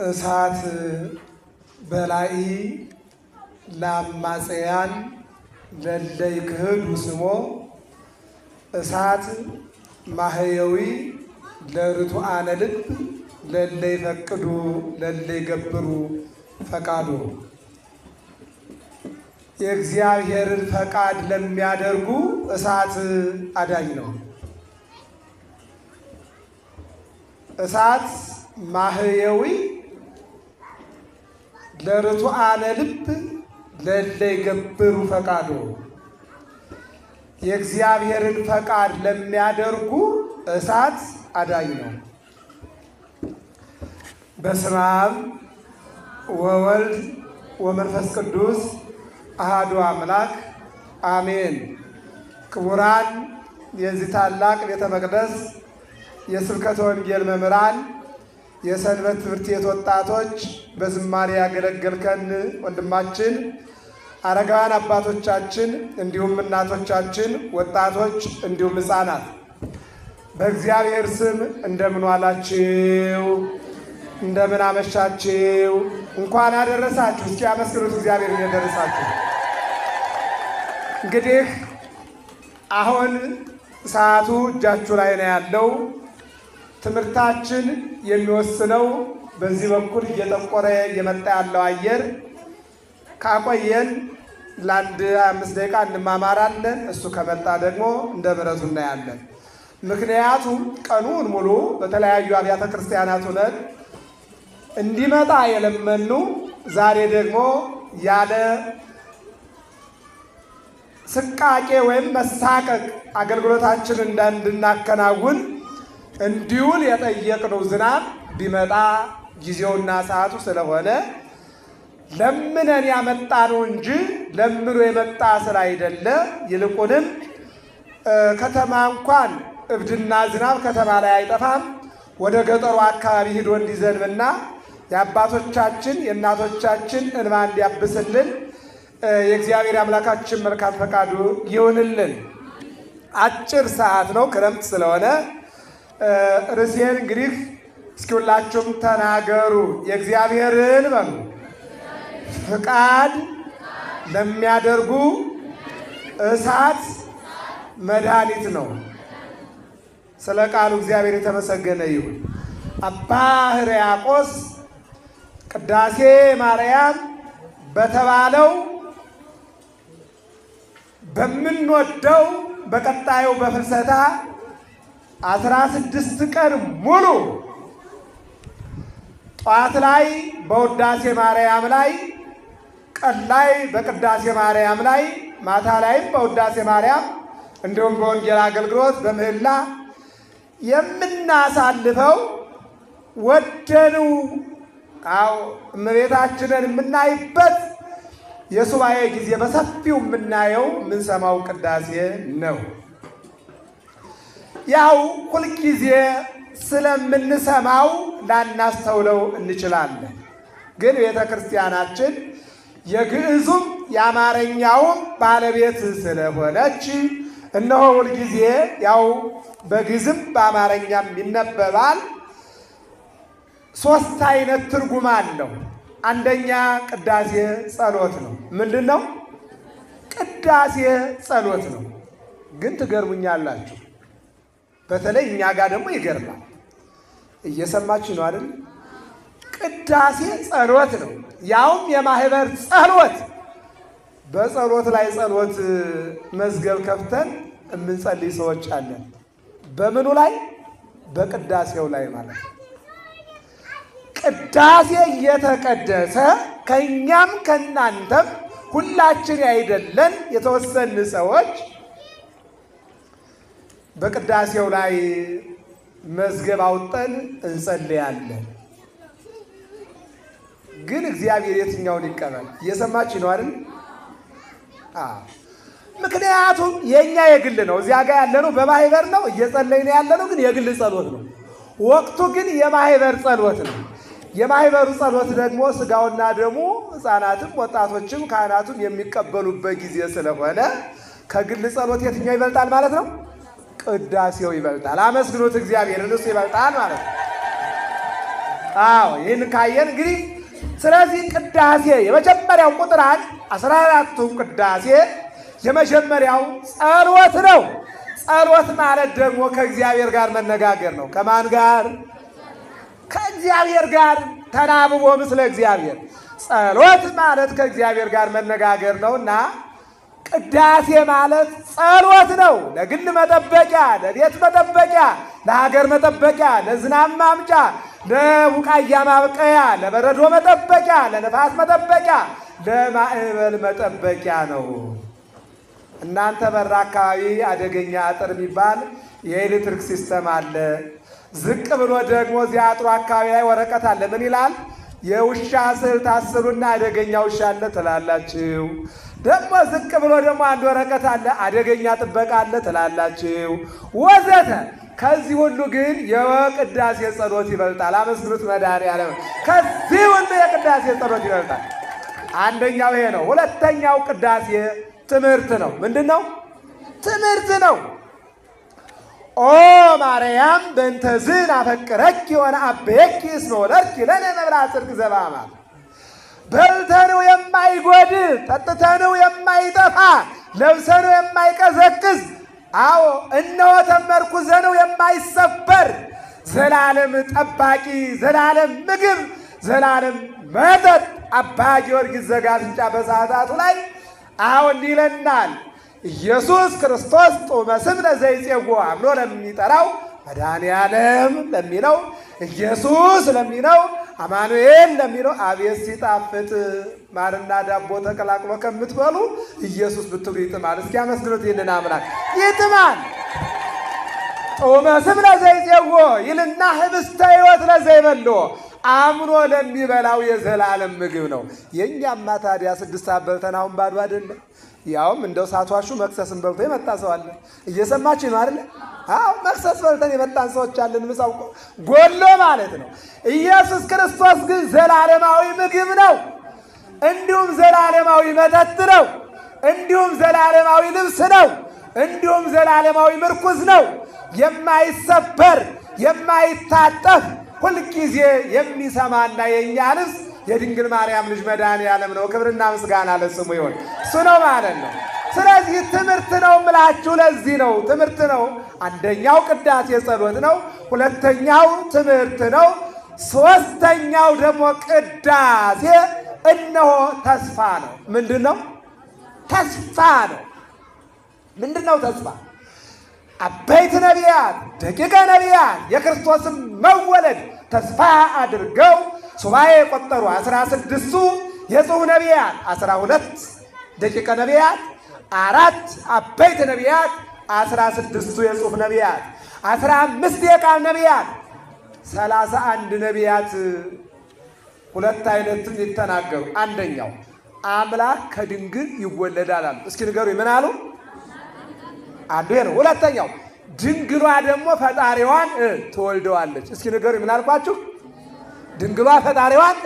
እሳት በላይ ለአማጽያን ለለይ ክህዱ ስሞ እሳት ማህየዊ ለርቱዓነ ልብ ለለይ ፈቅዱ ለለይ ገብሩ ፈቃዱ። የእግዚአብሔርን ፈቃድ ለሚያደርጉ እሳት አዳኝ ነው። እሳት ማህየዊ ለርቱዓነ ልብ ለለይ ገብሩ ፈቃዱ። የእግዚአብሔርን ፈቃድ ለሚያደርጉ እሳት አዳኝ ነው። በስመ አብ ወወልድ ወመንፈስ ቅዱስ አሐዱ አምላክ አሜን። ክቡራን የዚህ ታላቅ ቤተ መቅደስ የስብከተ ወንጌል መምህራን፣ የሰንበት ትምህርት ቤት ወጣቶች፣ በዝማሬ ያገለገልከን ወንድማችን፣ አረጋውያን አባቶቻችን፣ እንዲሁም እናቶቻችን፣ ወጣቶች እንዲሁም ሕፃናት በእግዚአብሔር ስም እንደምን ዋላችሁ? እንደምን አመሻችሁ? እንኳን አደረሳችሁ። እስኪ አመስግኑት እግዚአብሔርን ያደረሳችሁ። እንግዲህ አሁን ሰዓቱ እጃችሁ ላይ ነው ያለው። ትምህርታችን የሚወስነው በዚህ በኩል እየጠቆረ እየመጣ ያለው አየር ካቆየን ለአንድ 5 ደቂቃ እንማማራለን። እሱ ከመጣ ደግሞ እንደ ምሕረቱ እናያለን። ምክንያቱም ቀኑን ሙሉ በተለያዩ አብያተ ክርስቲያናት ሆነን እንዲመጣ የለመኑ ዛሬ ደግሞ ያለ ስቃቄ ወይም መሳቀቅ አገልግሎታችንን እንድናከናውን እንዲውል የጠየቅነው ዝናብ ቢመጣ ጊዜውና ሰዓቱ ስለሆነ ለምነን ያመጣ ነው እንጂ ለምኖ የመጣ ስላይደለ፣ ይልቁንም ከተማ እንኳን እብድና ዝናብ ከተማ ላይ አይጠፋም። ወደ ገጠሩ አካባቢ ሂዶ እንዲዘንብና የአባቶቻችን የእናቶቻችን እንባ እንዲያብስልን የእግዚአብሔር አምላካችን መልካም ፈቃዱ ይሁንልን። አጭር ሰዓት ነው፣ ክረምት ስለሆነ ርዕሴን እንግዲህ እስኪ ሁላችሁም ተናገሩ። የእግዚአብሔርን በሉ ፍቃድ ለሚያደርጉ እሳት መድኃኒት ነው። ስለ ቃሉ እግዚአብሔር የተመሰገነ ይሁን። አባ ሕርያቆስ ቅዳሴ ማርያም በተባለው በምንወደው በቀጣዩ በፍልሰታ 16 ቀን ሙሉ ጠዋት ላይ በውዳሴ ማርያም ላይ፣ ቀን ላይ በቅዳሴ ማርያም ላይ፣ ማታ ላይም በውዳሴ ማርያም እንዲሁም በወንጌል አገልግሎት በምህላ የምናሳልፈው ወደኑ እመቤታችንን የምናይበት የሱባኤ ጊዜ በሰፊው የምናየው የምንሰማው ቅዳሴ ነው። ያው ሁልጊዜ ስለምንሰማው ላናስተውለው እንችላለን። ግን ቤተ ክርስቲያናችን የግዕዙም የአማርኛውም ባለቤት ስለሆነች እነሆ ሁልጊዜ ያው በግዕዝም በአማርኛም ይነበባል። 3 አይነት ትርጉም አለው። አንደኛ ቅዳሴ ጸሎት ነው። ምንድን ነው? ቅዳሴ ጸሎት ነው። ግን ትገርሙኛላችሁ። በተለይ እኛ ጋር ደግሞ ይገርማል። እየሰማችሁ ነው አይደል? ቅዳሴ ጸሎት ነው፣ ያውም የማህበር ጸሎት። በጸሎት ላይ ጸሎት መዝገብ ከፍተን የምንጸልይ ሰዎች አለን። በምኑ ላይ? በቅዳሴው ላይ ማለት ነው። ቅዳሴ እየተቀደሰ ከእኛም ከእናንተም ሁላችን ያይደለን የተወሰኑ ሰዎች በቅዳሴው ላይ መዝገብ አውጠን እንጸልያለን። ግን እግዚአብሔር የትኛውን ይቀበል? እየሰማችሁ ነው አይደል? ምክንያቱም የኛ የግል ነው። እዚያ ጋር ያለነው በማህበር ነው፣ እየጸለይን ያለነው ግን የግል ጸሎት ነው። ወቅቱ ግን የማህበር ጸሎት ነው። የማህበሩ ጸሎት ደግሞ ስጋውና ደሙ ሕፃናትም ወጣቶችም ካህናቱም የሚቀበሉበት ጊዜ ስለሆነ ከግል ጸሎት የትኛው ይበልጣል ማለት ነው? ቅዳሴው ይበልጣል። አመስግኖት እግዚአብሔር እሱ ይበልጣል ማለት ነው። አዎ ይህን ካየን እንግዲህ ስለዚህ ቅዳሴ የመጀመሪያው ቁጥር 14ቱ ቅዳሴ የመጀመሪያው ጸሎት ነው። ጸሎት ማለት ደግሞ ከእግዚአብሔር ጋር መነጋገር ነው። ከማን ጋር? ከእግዚአብሔር ጋር ተናብቦ ምስለ እግዚአብሔር። ጸሎት ማለት ከእግዚአብሔር ጋር መነጋገር ነውና ቅዳሴ ማለት ጸሎት ነው። ለግል መጠበቂያ፣ ለቤት መጠበቂያ፣ ለሀገር መጠበቂያ፣ ለዝናብ ማምጫ፣ ለቡቃያ ማብቀያ፣ ለበረዶ መጠበቂያ፣ ለነፋስ መጠበቂያ፣ ለማዕበል መጠበቂያ ነው። እናንተ በር አካባቢ አደገኛ አጥር የሚባል የኤሌክትሪክ ሲስተም አለ። ዝቅ ብሎ ደግሞ እዚያ አጥሩ አካባቢ ላይ ወረቀት አለ። ምን ይላል? የውሻ ስዕል ታስሩና አደገኛ ውሻ አለ ትላላችሁ። ደግሞ ዝቅ ብሎ ደግሞ አንድ ወረቀት አለ፣ አደገኛ ጥበቃ አለ ትላላችሁ፣ ወዘተ። ከዚህ ሁሉ ግን የቅዳሴ ጸሎት ይበልጣል። አመስግኑት መድኃኔዓለም። ከዚህ ሁሉ የቅዳሴ ጸሎት ይበልጣል። አንደኛው ይሄ ነው። ሁለተኛው ቅዳሴ ትምህርት ነው። ምንድን ነው? ትምህርት ነው። ኦ ማርያም በእንተዝን አፈቅረኪ ወነአብየኪ እስመ ወለድኪ ለነ መብልዐ ጽድቅ ዘበአማን። በልተነው የማይጎድል ጠጥተነው የማይጠፋ ለብሰነው የማይቀዘቅዝ፣ አዎ እነሆ ተመርኩዘነው የማይሰበር ዘላለም ጠባቂ፣ ዘላለም ምግብ፣ ዘላለም መጠጥ አባ ጊዮርጊስ ዘጋስጫ በሰዓታቱ ላይ አሁን ይለናል። ኢየሱስ ክርስቶስ ጡመ ስም ለዘይጼጎ አምኖ ለሚጠራው መድኃኔዓለም ለሚለው ኢየሱስ ለሚለው አማኑኤል ለሚለው አቤት ሲጣፍጥ ማርና ዳቦ ተቀላቅሎ ከምትበሉ ኢየሱስ ብትሉ ይጥማል። እስኪ አመስግኑት ይህንን አምላክ። ይጥማል። ጡመ ስም ለዘይጼጎ ይልና ህብስተ ሕይወት ለዘይበሎ አምኖ ለሚበላው የዘላለም ምግብ ነው። የእኛማ ታዲያ 6 ሰዓት በልተን አሁን ባዶ አይደለም። ያውም እንደው ሳትዋሹ መክሰስን በልቶ የመጣ ሰው አለ። እየሰማችሁ ነው አይደል? አዎ መክሰስ በልተን የመጣን ሰዎች አለን። ምሳው ጎሎ ማለት ነው። ኢየሱስ ክርስቶስ ግን ዘላለማዊ ምግብ ነው። እንዲሁም ዘላለማዊ መጠጥ ነው። እንዲሁም ዘላለማዊ ልብስ ነው። እንዲሁም ዘላለማዊ ምርኩዝ ነው። የማይሰበር የማይታጠፍ ሁልጊዜ የሚሰማና የእኛ ልብስ የድንግል ማርያም ልጅ መድኃኔዓለም ነው። ክብርና ምስጋና ለስሙ ይሁን። እሱ ነው ማለት ነው። ስለዚህ ትምህርት ነው የምላችሁ ለዚህ ነው። ትምህርት ነው። አንደኛው ቅዳሴ ጸሎት ነው። ሁለተኛው ትምህርት ነው። ሦስተኛው ደግሞ ቅዳሴ እነሆ ተስፋ ነው። ምንድን ነው? ተስፋ ነው። ምንድን ነው ተስፋ? አበይት ነቢያት፣ ደቂቀ ነቢያት የክርስቶስን መወለድ ተስፋ አድርገው ሱባኤ የቆጠሩ 16ቱ የጽሑፍ ነቢያት፣ 12 ደቂቀ ነቢያት፣ 4 አበይት ነቢያት፣ 16ቱ የጽሑፍ ነቢያት፣ 15 የቃል ነቢያት፣ 31 ነቢያት ሁለት አይነትም ይተናገሩ። አንደኛው አምላክ ከድንግል ይወለዳል አሉ። እስኪ ንገሩ ምን አሉ? አንዱ ይሄ ነው። ሁለተኛው ድንግሏ ደግሞ ፈጣሪዋን ትወልደዋለች። እስኪ ንገሩ ምን አልኳችሁ? ድንግሏ ፈጣሪዋን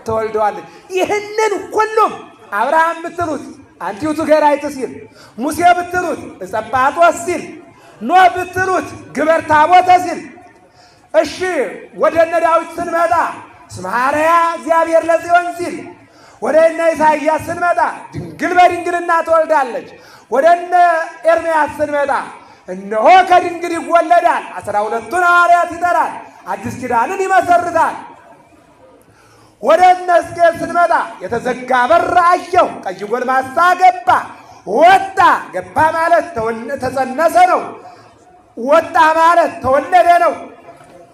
ትወልደዋለች። ይህንን ሁሉም አብርሃም ብትሉት አንቲዩቱ ገራይት ሲል፣ ሙሴ ብትሉት እጸጳጦስ ሲል፣ ኖህ ብትሉት ግበር ታቦተ ሲል፣ እሺ ወደ እነ ዳዊት ስንመጣ ስምሃርያ እግዚአብሔር ለጽዮን ሲል፣ ወደ እነ ኢሳይያስ ስንመጣ ድንግል በድንግልና ትወልዳለች። ወደ እነ ኤርምያስ ስንመጣ እነሆ ከድንግል ይወለዳል። 12ቱን ሐዋርያት ይጠራል። አዲስ ኪዳንን ይመሰርታል። ወደ እነ ሕዝቅኤል ስንመጣ የተዘጋ በር አየሁ፣ ቀይ ጎልማሳ ገባ። ወጣ ገባ ማለት ተጸነሰ ነው። ወጣ ማለት ተወለደ ነው።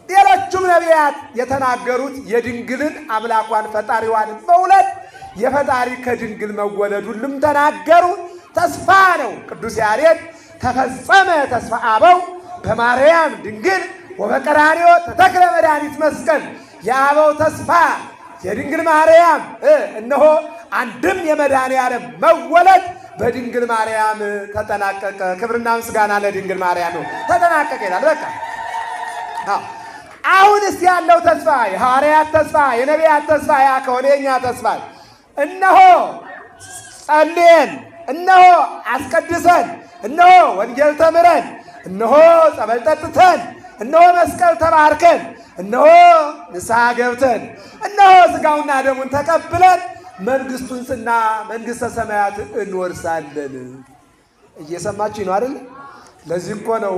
ሌሎቹም ነቢያት የተናገሩት የድንግልን አምላኳን ፈጣሪዋን መውለድ የፈጣሪ ከድንግል መወለዱንም ተናገሩ። ተስፋ ነው። ቅዱስ ያሬድ ተፈጸመ ተስፋ አበው በማርያም ድንግል ወበቀራንዮ ተተክለ መድኃኒት መስቀል። የአበው ተስፋ የድንግል ማርያም እነሆ አንድም የመድኃኔዓለም መወለድ በድንግል ማርያም ተጠናቀቀ። ክብርና ምስጋና ለድንግል ማርያም ነው። ተጠናቀቀ ይላል። በቃ አሁንስ ያለው ተስፋ የሐዋርያት ተስፋ የነቢያት ተስፋ ያ ከሆነ የኛ ተስፋ እነሆ ጸልየን፣ እነሆ አስቀድሰን፣ እነሆ ወንጌል ተምረን፣ እነሆ ጸበል ጠጥተን፣ እነሆ መስቀል ተባርከን፣ እነሆ ንስሐ ገብተን፣ እነሆ ሥጋውና ደሙን ተቀብለን መንግሥተ ሰማያት እንወርሳለን። እየሰማችሁ ነው አይደል? ለዚህ እኮ ነው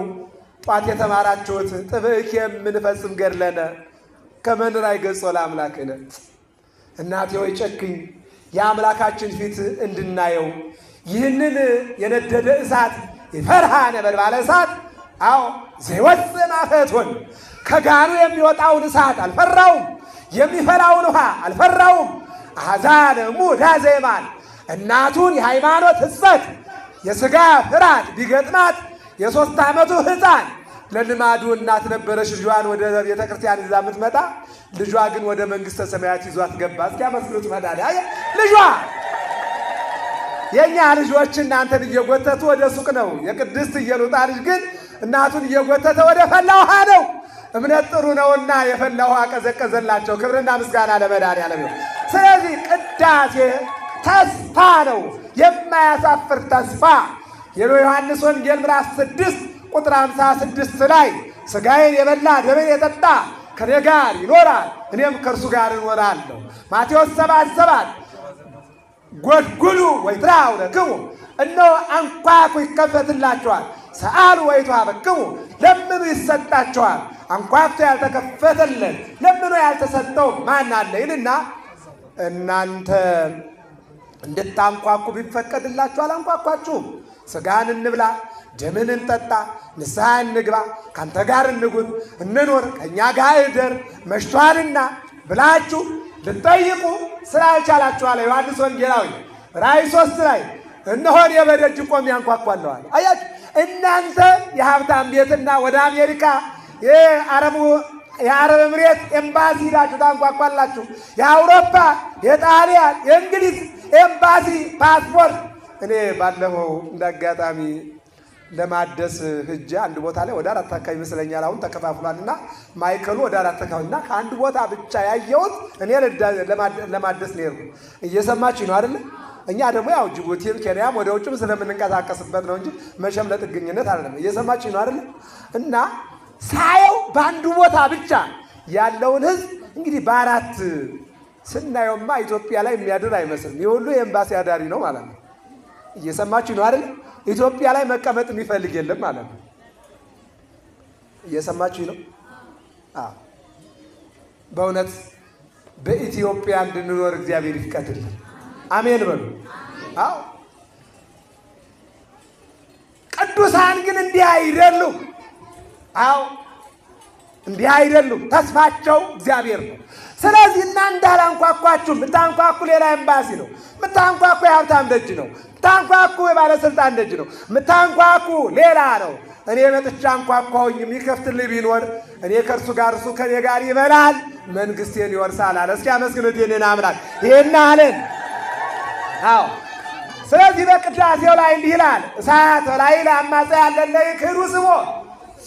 ጧት የተማራችሁት ጥብቅ የምንፈጽም ገድለነ ከመንራይ ገጾ ለአምላክነ። እናቴ ሆይ ጨክኝ የአምላካችን ፊት እንድናየው ይህንን የነደደ እሳት የፈርሃ ነበልባለ እሳት አዎ ዘይወፅእ እቶን ከጋኑ የሚወጣውን እሳት አልፈራውም፣ የሚፈላውን ውሃ አልፈራውም። አሕዛነ ሙዳ ዘይማን እናቱን የሃይማኖት ሕጸት የሥጋ ፍርሃት ቢገጥማት የ3 ዓመቱ ሕፃን ለልማዱ እናት ነበረች ልጇን ወደ ቤተ ክርስቲያን ይዛ የምትመጣ። ልጇ ግን ወደ መንግሥተ ሰማያት ይዟት ገባ። እስኪ አመስግኑት መድኃኒዓለም። ልጇ የእኛ ልጆች እናንተን እየጎተቱ ወደ ሱቅ ነው። የቅድስት ኢየሉጣ ልጅ ግን እናቱን እየጎተተ ወደ ፈላ ውሃ ነው። እምነት ጥሩ ነውና የፈላ ውሃ ቀዘቀዘላቸው። ክብርና ምስጋና ለመድኃኒዓለም ነው። ስለዚህ ቅዳሴ ተስፋ ነው፣ የማያሳፍር ተስፋ። የዮሐንስ ወንጌል ምዕራፍ 6 ቁጥር 56 ላይ ሥጋዬን የበላ ደሜን የጠጣ ከኔ ጋር ይኖራል፣ እኔም ከእርሱ ጋር እኖራለሁ። ማቴዎስ 7:7 ጎድጉሉ ወይትራው ለክሙ፣ እነሆ አንኳኩ ይከፈትላችኋል፣ ሰአሉ ወይትወሀበክሙ፣ ለምኑ ይሰጣችኋል። አንኳኩቶ ያልተከፈተለት ለምኑ ያልተሰጠው ማን አለ ይልና እናንተ እንድታንኳኩ ቢፈቀድላችሁ አላንኳኳችሁም። ሥጋን እንብላ ደምን እንጠጣ ንስሐ እንግባ ካንተ ጋር እንጉን እንኖር ከእኛ ጋር እደር መሽቷልና ብላችሁ ልትጠይቁ ስላልቻላችሁ አለ ዮሐንስ ወንጌላዊ ራእይ 3 ላይ እነሆ እኔ በደጅ ቆሜ አንኳኳለሁ አለ። አያችሁ እናንተ የሀብታም ቤትና ወደ አሜሪካ የአረብ እምሬት ኤምባሲ ሄዳችሁ ታንኳኳላችሁ። የአውሮፓ የጣሊያን የእንግሊዝ ኤምባሲ ፓስፖርት። እኔ ባለፈው እንዳጋጣሚ ለማደስ ሂጄ አንድ ቦታ ላይ ወደ 4 አካባቢ ይመስለኛል አሁን ተከፋፍሏልና ማይከሉ ወደ 4 አካባቢ እና ከአንድ ቦታ ብቻ ያየሁት እኔ ለማደስ ነው የሄድኩት። እየሰማችሁ ነው አይደል? እኛ ደግሞ ያው ጅቡቲም ኬንያም ወደ ውጭም ስለምንንቀሳቀስበት ነው እንጂ መቼም ለጥገኝነት አይደለም። እየሰማችሁ ነው አይደል? እና ሳየው በአንዱ ቦታ ብቻ ያለውን ህዝብ እንግዲህ በ4 ስናየውማ ኢትዮጵያ ላይ የሚያድር አይመስልም። የሁሉ የኤምባሲ አዳሪ ነው ማለት ነው። እየሰማችሁ ነው አይደል? ኢትዮጵያ ላይ መቀመጥ የሚፈልግ የለም ማለት ነው። እየሰማችሁ ነው? አዎ በእውነት በኢትዮጵያ እንድንኖር እግዚአብሔር ይፍቀድልን። አሜን በሉ። አዎ ቅዱሳን ግን እንዲህ አይደሉም። አዎ እንዲህ አይደሉም። ተስፋቸው እግዚአብሔር ነው። ስለዚህ እናንተ አላንኳኳችሁም። የምታንኳኩ ሌላ ኤምባሲ ነው። የምታንኳኩ የሀብታም ደጅ ነው። የምታንኳኩ የባለስልጣን ደጅ ነው። የምታንኳኩ ሌላ ነው። እኔ መጥቻ አንኳኳሁኝ፣ የሚከፍትልኝ ቢኖር እኔ ከእርሱ ጋር እርሱ ከኔ ጋር ይበላል፣ መንግሥቴን ይወርሳል አለ። እስኪ አመስግኑት የኔን አምላክ። ይሄን አለን። አዎ ስለዚህ በቅዳሴው ላይ እንዲህ ይላል፣ እሳት በላዕለ አማጽያን ለእለ ይክህዱ ስሞ፣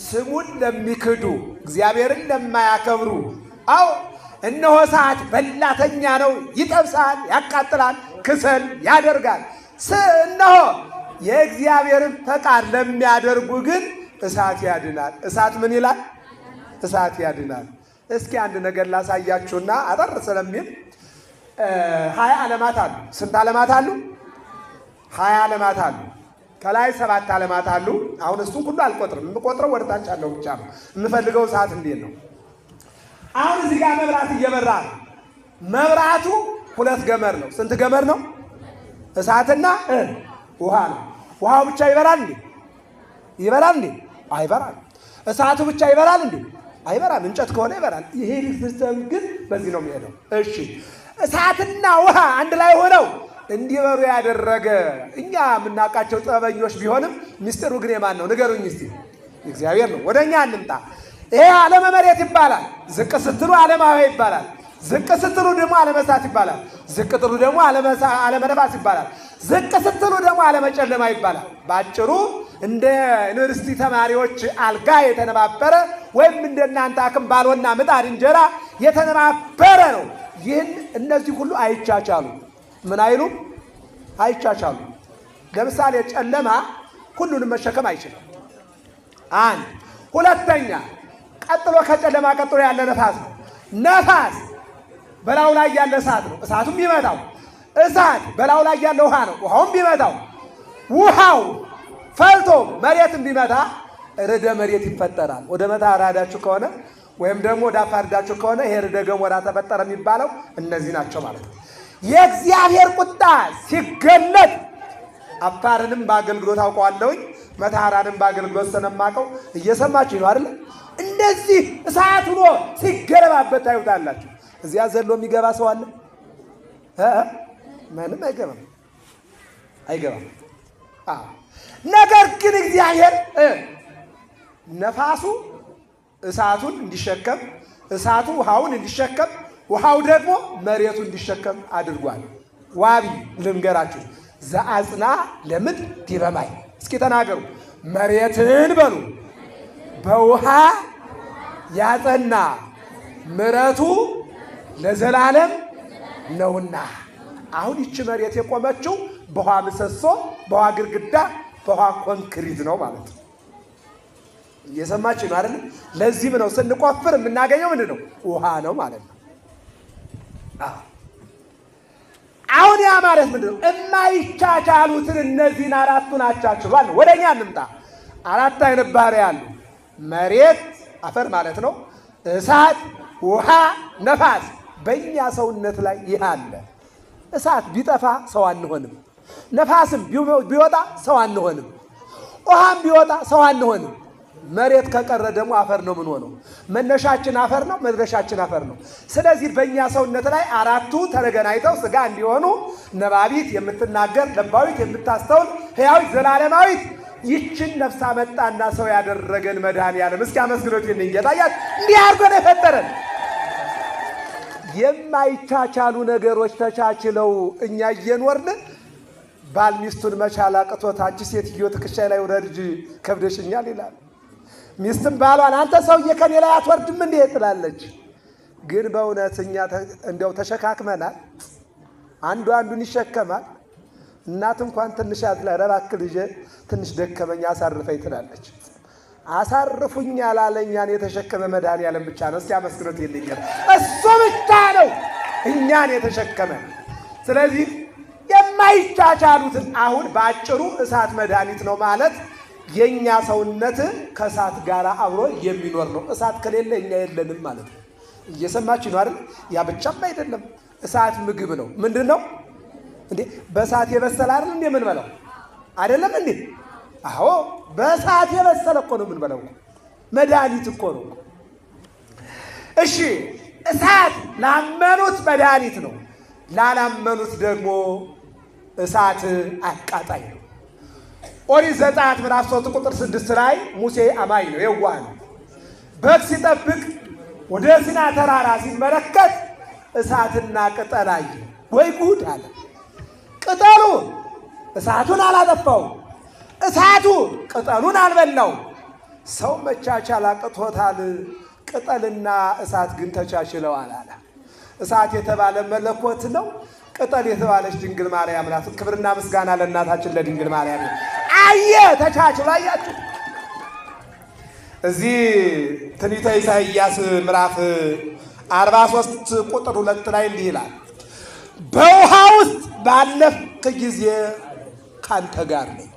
ስሙን ለሚክዱ እግዚአብሔርን ለማያከብሩ። አዎ እነሆ እሳት በላተኛ ነው፣ ይጠብሳል፣ ያቃጥላል፣ ክሰል ያደርጋል። እነሆ የእግዚአብሔርን ፈቃድ ለሚያደርጉ ግን እሳት ያድናል። እሳት ምን ይላል? እሳት ያድናል። እስኪ አንድ ነገር ላሳያችሁና አጠር ስለሚል 20 ዓለማት አሉ። ስንት ዓለማት አሉ? 20 ዓለማት አሉ። ከላይ 7 ዓለማት አሉ። አሁን እሱን ሁሉ አልቆጥርም። የምቆጥረው ወደታች ያለው ብቻ ነው። የምፈልገው እሳት እንዴት ነው? አሁን እዚህ ጋር መብራት እየበራ ነው። መብራቱ 2 ገመድ ነው። ስንት ገመድ ነው? እሳትና ውሃ ነው። ውሃው ብቻ ይበራል እንዴ? ይበራል እንዴ? አይበራል። እሳቱ ብቻ ይበራል እንዴ? አይበራም። እንጨት ከሆነ ይበራል። ይሄ ሲስተም ግን በዚህ ነው የሚሄደው። እሺ እሳትና ውሃ አንድ ላይ ሆነው እንዲበሩ ያደረገ እኛ የምናውቃቸው ጥበበኞች ቢሆንም ሚስጥሩ ግን የማን ነው? ንገሩኝ እስቲ። እግዚአብሔር ነው። ወደኛ እንምጣ። ይሄ ዓለመ መሬት ይባላል። ዝቅ ስትሉ ዓለመ ውሃ ይባላል። ዝቅ ስትሉ ደግሞ ዓለመ እሳት ይባላል። ዝቅ ስትሉ ደግሞ ዓለመ ነፋስ ይባላል። ዝቅ ስትሉ ደግሞ ዓለመ ጨለማ ይባላል። ባጭሩ እንደ ዩኒቨርሲቲ ተማሪዎች አልጋ የተነባበረ ወይም እንደናንተ አክምባሎና ምጣድ እንጀራ የተነባበረ ነው። ይህን እነዚህ ሁሉ አይቻቻሉ። ምን አይሉ? አይቻቻሉ። ለምሳሌ ጨለማ ሁሉንም መሸከም አይችልም። አንድ ሁለተኛ ቀጥሎ ከጨለማ ቀጥሎ ያለ ነፋስ ነው። ነፋስ በላዩ ላይ ያለ እሳት ነው። እሳቱም ቢመታው እሳት በላዩ ላይ ያለ ውሃ ነው። ውሃውም ቢመታው ውሃው ፈልቶ መሬትም ቢመታ ርዕደ መሬት ይፈጠራል። ወደ መተሃራ ሄዳችሁ ከሆነ ወይም ደግሞ ወደ አፋር ሄዳችሁ ከሆነ ይሄ ርዕደ ገሞራ ተፈጠረ የሚባለው እነዚህ ናቸው ማለት ነው። የእግዚአብሔር ቁጣ ሲገለጥ አፋርንም በአገልግሎት አውቀዋለሁኝ፣ መተሃራንም በአገልግሎት ስለማውቀው እየሰማችሁ ነው አይደል? እንደዚህ እሳት ሆኖ ሲገለባበት ታዩታላችሁ። እዚያ ዘሎ የሚገባ ሰው አለ? ምንም አይገባም፣ አይገባም። ነገር ግን እግዚአብሔር ነፋሱ እሳቱን እንዲሸከም፣ እሳቱ ውሃውን እንዲሸከም፣ ውሃው ደግሞ መሬቱ እንዲሸከም አድርጓል። ዋቢ ልንገራችሁ፣ ዘአጽና ለምድር ዲበ ማይ። እስኪ ተናገሩ። መሬትን በሉ በውሃ ያጸና ምሕረቱ ለዘላለም ነውና። አሁን ይቺ መሬት የቆመችው በውሃ ምሰሶ፣ በውሃ ግድግዳ፣ በውሃ ኮንክሪት ነው ማለት ነው። እየሰማችሁ ነው አይደል? ለዚህም ነው ስንቆፍር የምናገኘው ምንድን ነው? ውሃ ነው ማለት ነው። አሁን ያ ማለት ምንድን ነው? የማይቻቻሉትን እነዚህን አራቱን አቻችሏል። ወደ እኛ እንምጣ። አራት አይነት ባህሪ ያሉ መሬት አፈር ማለት ነው፣ እሳት፣ ውሃ፣ ነፋስ። በእኛ ሰውነት ላይ ይህ አለ። እሳት ቢጠፋ ሰው አንሆንም። ነፋስም ቢወጣ ሰው አንሆንም። ውሃም ቢወጣ ሰው አንሆንም። መሬት ከቀረ ደግሞ አፈር ነው። ምን ሆነው? መነሻችን አፈር ነው፣ መድረሻችን አፈር ነው። ስለዚህ በእኛ ሰውነት ላይ አራቱ ተገናኝተው ስጋ እንዲሆኑ ነባቢት የምትናገር ለባዊት የምታስተውል ሕያዊት ዘላለማዊት ይችን ነፍስ አመጣና ሰው ያደረገን መድኃኒዓለም እስኪ አመስግኖት ይልኝ ጌታያት እንዲህ አድርጎ ነው የፈጠረን። የማይቻቻሉ ነገሮች ተቻችለው እኛ እየኖርን ባል ሚስቱን መቻል አቅቶት አንቺ ሴትዮ ትከሻይ ላይ ወረድ ከብደሽኛል ይላል። ሚስትም ባሏን አንተ ሰውዬ ከኔ ላይ አትወርድም እንዴ ትላለች። ግን በእውነት እኛ እንዲያው ተሸካክመናል። አንዱ አንዱን ይሸከማል። እናት እንኳን ትንሽ ያዝላ ረባክ ልጄ ትንሽ ደከመኝ አሳርፈኝ ትላለች። አሳርፉኝ ያላለኛን የተሸከመ መድኃኒዓለም ብቻ ነው። እስኪ አመስግኖት ይልኛል። እሱ ብቻ ነው እኛን የተሸከመ። ስለዚህ የማይቻቻሉትን አሁን በአጭሩ እሳት መድኃኒት ነው ማለት የኛ ሰውነት ከእሳት ጋር አብሮ የሚኖር ነው። እሳት ከሌለ እኛ የለንም ማለት ነው። እየሰማችሁ ነው አይደል? ያ ብቻም አይደለም። እሳት ምግብ ነው። ምንድን ነው እንዴ? በእሳት የበሰለ አይደል እንዴ ምን በለው አይደለም እንዴ? አዎ በእሳት የበሰለ እኮ ነው ምን በለው። መድኃኒት እኮ ነው። እሺ እሳት ላመኑት መድኃኒት ነው፣ ላላመኑት ደግሞ እሳት አቃጣይ ነው። ኦሪት ዘጸአት ምዕራፍ 3 ቁጥር 6 ላይ ሙሴ አማኝ ነው፣ የዋህ ነው። በግ ሲጠብቅ ወደ ሲና ተራራ ሲመለከት እሳትና ቅጠል አየ። ወይ ጉድ አለ። ቅጠሉ እሳቱን አላጠፋው፣ እሳቱ ቅጠሉን አልበላው። ሰው መቻቻል አቅቶታል፣ ቅጠልና እሳት ግን ተቻችለዋል አለ። እሳት የተባለ መለኮት ነው፣ ቅጠል የተባለች ድንግል ማርያም ናት። ክብርና ምስጋና ለእናታችን ለድንግል ማርያም። አየ ተቻችሎ አያችሁ። እዚህ ትንቢተ ኢሳይያስ ምዕራፍ 43 ቁጥር 2 ላይ እንዲህ ይላል፣ በውሃ ውስጥ ባለፍክ ጊዜ ካንተ ጋር ነኝ።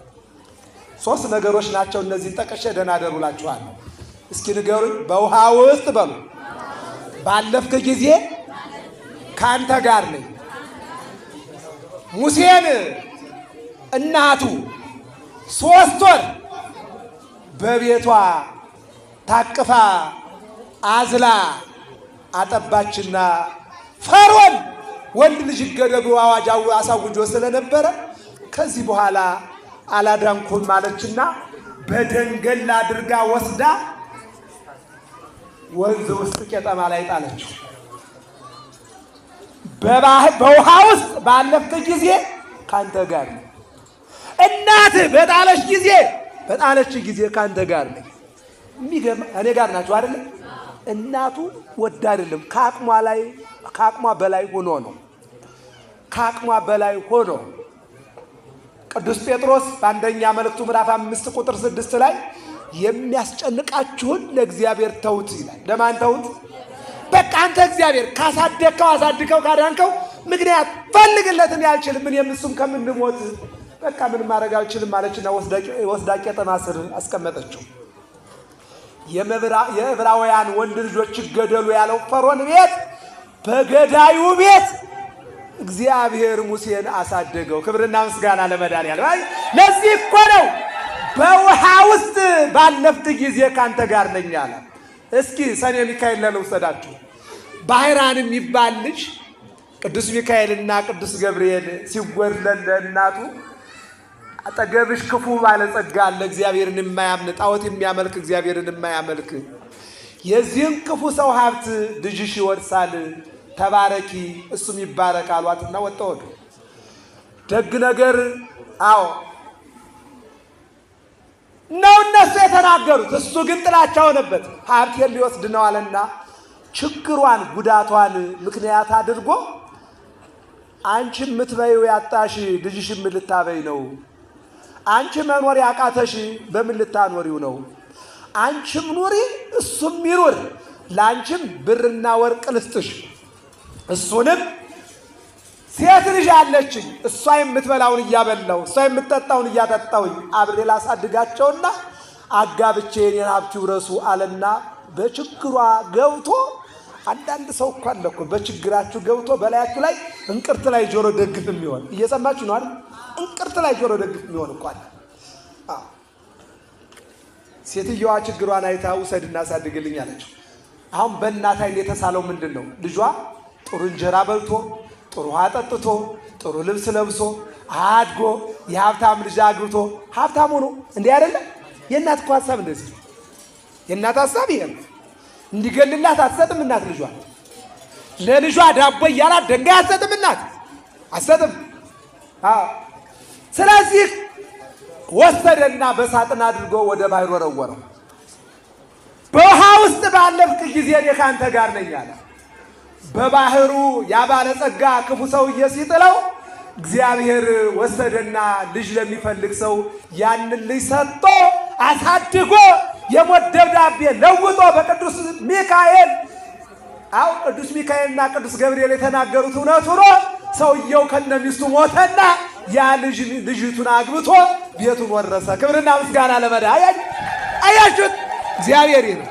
ሶስት ነገሮች ናቸው እነዚህ። ጠቅሼ ደህና ደሩ እላችኋለሁ። እስኪ ንገሩኝ። በውሃ ውስጥ በሉ ባለፍክ ጊዜ ካንተ ጋር ነኝ። ሙሴን እናቱ 3 ወር በቤቷ ታቅፋ አዝላ አጠባችና ፈርዖን ወንድ ልጅ ገደሉ አዋጅ አሳውጆ ስለነበረ ከዚህ በኋላ አላዳንኩም ማለችና በደንገል አድርጋ ወስዳ ወንዝ ውስጥ ቄጠማ ላይ ጣለችው። በውሃ ውስጥ ባለፍክ ጊዜ ካንተ ጋር ነኝ። እናትህ በጣለች ጊዜ ካንተ ጋር ነኝ። የሚገርም እኔ ጋር ናቸው አይደለ? እናቱ ወድ አይደለም፣ ከአቅሟ በላይ ሆኖ ነው። ከአቅሟ በላይ ሆኖ ቅዱስ ጴጥሮስ በአንደኛ መልእክቱ ምዕራፍ 5 ቁጥር 6 ላይ የሚያስጨንቃችሁን ለእግዚአብሔር ተውት ይላል። ለማን ተውት? በቃ አንተ እግዚአብሔር ካሳደግከው አሳድገው ካዳንከው ምክንያት ፈልግለትን ያልችልም እኔም እሱም ከምንሞት በቃ ምን ማድረግ አልችልም አለችና ወስዳ ቄጠማ ስር አስቀመጠችው። የዕብራውያን ወንድ ልጆች ይገደሉ ያለው ፈርዖን ቤት በገዳዩ ቤት እግዚአብሔር ሙሴን አሳደገው። ክብርና ምስጋና ለመድኃኒዓለም። ለዚህ እኮ ነው በውሃ ውስጥ ባለፍት ጊዜ ካንተ ጋር ነኝ አለ። እስኪ ሰኔ ሚካኤል ለውሰዳችሁ። ባህራን የሚባል ልጅ ቅዱስ ሚካኤልና ቅዱስ ገብርኤል ሲወለድ ለእናቱ አጠገብሽ ክፉ ባለጸጋ አለ፣ እግዚአብሔርን የማያምን ጣዖት የሚያመልክ እግዚአብሔርን የማያመልክ የዚህን ክፉ ሰው ሀብት ልጅሽ ይወርሳል፣ ተባረኪ እሱም ይባረክ አሏትና ወጣው። ደግ ነገር አዎ ነው እነሱ የተናገሩት። እሱ ግን ጥላቻ ሆነበት። ሀብቴን ሊወስድ ነው አለና ችግሯን ጉዳቷን ምክንያት አድርጎ አንቺ የምትበይው ያጣሽ ልጅሽ ምን ልታበይ ነው? አንቺ መኖር ያቃተሽ በምን ልታኖሪው ነው? አንቺም ኑሪ እሱም ይኑር፣ ለአንቺም ብርና ወርቅ ልስጥሽ፣ እሱንም ሴት ልጅ አለችኝ እሷ የምትበላውን እያበላው እሷ የምትጠጣውን እያጠጣውኝ አብሬ ላሳድጋቸውና አጋብቼ የኔን ሀብት ይውረሱ አለና በችግሯ ገብቶ አንዳንድ ሰው እኮ አለ እኮ በችግራችሁ ገብቶ በላያችሁ ላይ እንቅርት ላይ ጆሮ ደግፍ የሚሆን እየሰማችሁ ነው አይደል? እንቅርት ላይ ጆሮ ደግፍ የሚሆን እኮ አለ። ሴትዮዋ ችግሯን አይታ ውሰድና አሳድግልኝ አለችው። አሁን በእናት ዓይን የተሳለው ምንድን ነው? ልጇ ጥሩ እንጀራ በልቶ ጥሩ ውሃ ጠጥቶ ጥሩ ልብስ ለብሶ አድጎ የሀብታም ልጅ አግብቶ ሀብታም ሆኖ እንዲህ አይደለም። የእናት እኮ ሀሳብ እንደዚህ ነው። የእናት ሀሳብ ይሄ ነው። እንዲገልላት አትሰጥም እናት ልጇ። ለልጇ ዳቦ እያላት ድንጋይ አትሰጥም እናት አትሰጥም። ስለዚህ ወሰደና በሳጥን አድርጎ ወደ ባህር ወረወረው። በውሃ ውስጥ ባለፍክ ጊዜ እኔ ከአንተ ጋር ነኝ አለ። በባህሩ ያ ባለጸጋ ክፉ ሰውዬ ሲጥለው እግዚአብሔር ወሰደና ልጅ ለሚፈልግ ሰው ያንን ልጅ ሰጥቶ አሳድጎ የሞት ደብዳቤ ለውጦ በቅዱስ ሚካኤል ቅዱስ ሚካኤልና ቅዱስ ገብርኤል የተናገሩት እውነት ሆኖ ሰውየው ከነሚስቱ ሞተና ያ ልጅቱን አግብቶ ቤቱን ወረሰ። ክብርና ምስጋና ለመድኃኒዓለም። አያችሁት? እግዚአብሔር ይሁን።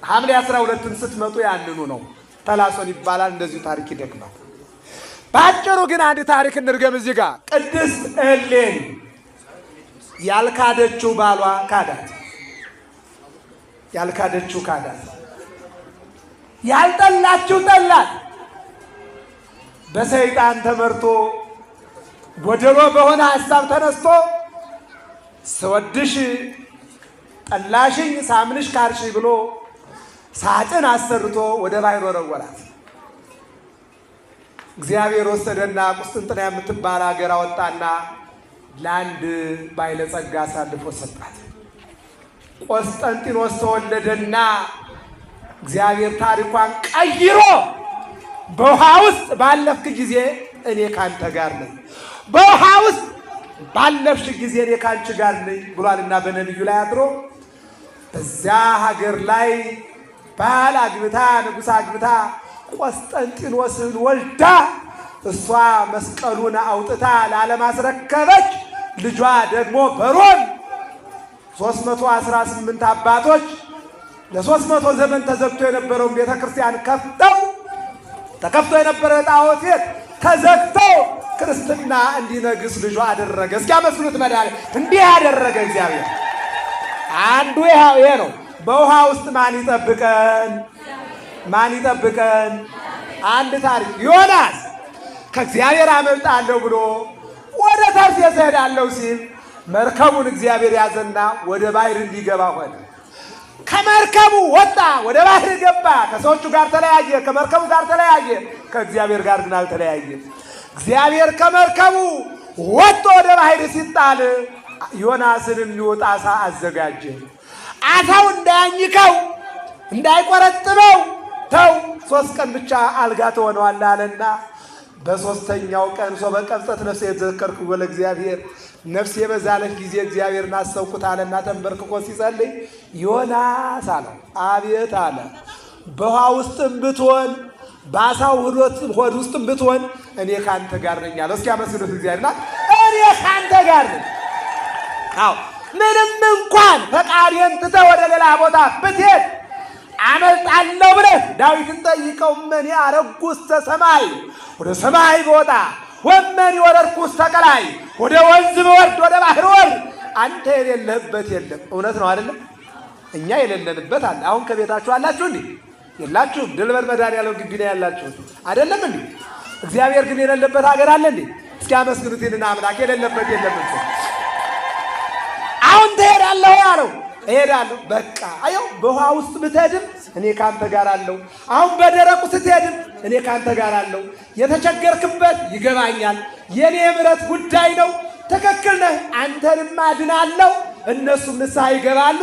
ሐምሌ 12ን ስትመጡ ያንኑ ነው። ተላሶን ይባላል። እንደዚሁ ታሪክ ይደግማል። ባጭሩ ግን አንድ ታሪክ እንርገም እዚህ ጋር። ቅድስት እሌኒ ያልካደችው ባሏ ካዳት። ያልካደችው ካዳት። ያልጠላችው ጠላት። በሰይጣን ተመርቶ ጎደሎ በሆነ ሐሳብ ተነስቶ ስወድሽ ጠላሽኝ ሳምንሽ ካርሽ ብሎ ሳጥን አሰርቶ ወደ ባህር ወረወራት። እግዚአብሔር ወሰደና ቁስጥንጥንያ የምትባል ሀገር አወጣና ለአንድ ባለጸጋ አሳልፎ ሰጣት። ቆስጠንጢኖስ ተወለደና እግዚአብሔር ታሪኳን ቀይሮ በውሃ ውስጥ ባለፍክ ጊዜ እኔ ካንተ ጋር ነኝ፣ በውሃ ውስጥ ባለፍሽ ጊዜ እኔ ካንቺ ጋር ነኝ ብሏልና በነቢዩ ላይ አድሮ በዚያ ሀገር ላይ ባል አግብታ ንጉሥ አግብታ ቆስጠንጢኖስን ወልዳ እሷ መስቀሉን አውጥታ ለዓለም አስረከበች። ልጇ ደግሞ በሮም 318 አባቶች ለ300 ዘመን ተዘግቶ የነበረውን ቤተ ክርስቲያን ተከፍቶ የነበረ ጣዖት ቤት ተዘግተው ክርስትና እንዲነግስ ልጇ አደረገ። እስኪ አመስግኑት መድኃኒዓለም። እንዲህ ያደረገ እግዚአብሔር አንዱ ይሄ ነው። በውሃ ውስጥ ማን ይጠብቀን? ማን ይጠብቀን? አንድ ታሪክ ዮናስ ከእግዚአብሔር አመልጣለሁ ብሎ ወደ ተርሴስ እሄዳለሁ ሲል መርከቡን እግዚአብሔር ያዘና ወደ ባህር እንዲገባ ሆነ። ከመርከቡ ወጣ፣ ወደ ባህር ገባ። ከሰዎቹ ጋር ተለያየ፣ ከመርከቡ ጋር ተለያየ። ከእግዚአብሔር ጋር ግን አልተለያየ። እግዚአብሔር ከመርከቡ ወጥቶ ወደ ባህር ሲጣል ዮናስን የሚወጣ ዓሣ አዘጋጀ። ዓሣው እንዳያኝከው እንዳይቆረጥመው ተው 3 ቀን ብቻ አልጋ ትሆነዋለህ አለና በሶስተኛው ቀን ሶበ ቀብጸት ነፍሴ የተዘከርኩ ለእግዚአብሔር ነፍሴ በዛለች ጊዜ እግዚአብሔርን አሰብኩት አለና ተንበርክኮ ሲጸልይ ዮናስ አለ አቤት አለ በውሃ ውስጥም ብትሆን በአሳው ሆድ ውስጥም ብትሆን እኔ ካንተ ጋር ነኝ አለ። እስኪ አመስግኑት እግዚአብሔርና እኔ ካንተ ጋር ነኝ። አዎ ምንም እንኳን ፈቃዴን ትተህ ወደ ሌላ ቦታ ብትሄድ አመልጣለሁ ብለህ ዳዊትን ጠይቀው እኔ አረግኩ ውስተ ሰማይ ወደ ሰማይ ብወጣ ወመኔ ወረድኩ ውስተ ቀላይ ወደ ወንዝ ብወርድ ወደ ባህር ወርድ አንተ የሌለህበት የለም። እውነት ነው አይደለም? እኛ የሌለንበት አለ። አሁን ከቤታችሁ አላችሁ እንዴ? የላችሁም። ድልበር መድኃኒዓለም ግቢ ነው ያላችሁት አይደለም እንዴ? እግዚአብሔር ግን የሌለበት ሀገር አለ እንዴ? እስኪ አመስግኑት ይህንን አምላክ። የሌለበት የለም። አሁን ትሄዳለህ ያለው እሄዳለሁ። በቃ አየው በውሃ ውስጥ ብትሄድም እኔ ካንተ ጋር አለው። አሁን በደረቁ ስትሄድም እኔ ካንተ ጋር አለው። የተቸገርክበት ይገባኛል። የኔ ምሕረት ጉዳይ ነው። ትክክል ነህ። አንተንም አድናለሁ፣ እነሱም ንስሐ ይገባሉ፣